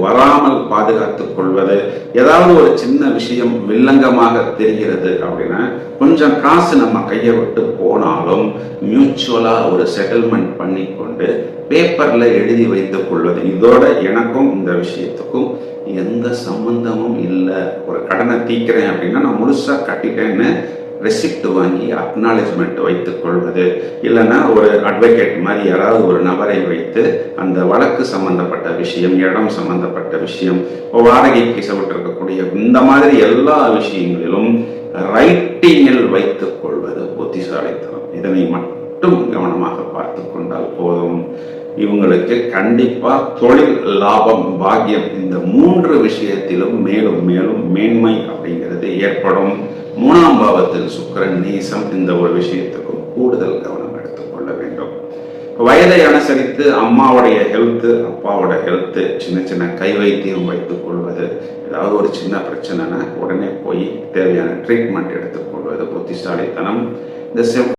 வராமல் பாதுகாத்துக் கொள்வது. ஏதாவது ஒரு சின்ன விஷயம் வில்லங்கமாக தெரிகிறது அப்படின்னா கொஞ்சம் காசு நம்ம கையை விட்டு போனாலும் மியூச்சுவலா ஒரு செட்டில்மெண்ட் பண்ணி கொண்டு பேப்பர்ல எழுதி வைத்துக் கொள்வது. இதோட எனக்கும் இந்த விஷயத்துக்கும் எந்த சம்பந்தமும் இல்லை. ஒரு கடனை தீக்கிறேன் அப்படின்னா நான் முழுசா கட்டிட்டேன்னு ரெசிப்ட் வாங்கி அக்னாலேஜ்மெண்ட் வைத்துக் கொள்வது. இல்லைன்னா ஒரு அட்வொகேட் மாதிரி யாராவது ஒரு நபரை வைத்து அந்த வழக்கு சம்பந்தப்பட்ட விஷயம், இடம் சம்பந்தப்பட்ட விஷயம், வாடகைக்கு விட்டிருக்கக்கூடிய இந்த மாதிரி எல்லா விஷயங்களிலும் ரைட்டிங்கில் வைத்துக் கொள்வது புத்திசாலித்தனம். இதனை மட்டும் கவனமாக பார்த்து கொண்டால் போதும். இவங்களுக்கு கண்டிப்பா தொழில், லாபம், பாக்கியம் இந்த 3 விஷயத்திலும் மேலும் மேலும் மேன்மை அப்படிங்கிறது ஏற்படும். 3ஆம் பாவத்தில் சுக்கிரன் நீசம். இந்த ஒரு விஷயத்துக்கும் கூடுதல் கவனம் எடுத்துக்கொள்ள வேண்டும். வயதை அனுசரித்து அம்மாவுடைய ஹெல்த், அப்பாவோட ஹெல்த், சின்ன சின்ன கை வைத்தியம் வைத்துக் கொள்வது. ஏதாவது ஒரு சின்ன பிரச்சனைனா உடனே போய் தேவையான ட்ரீட்மெண்ட் எடுத்துக்கொள்வது புத்திசாலித்தனம். இந்த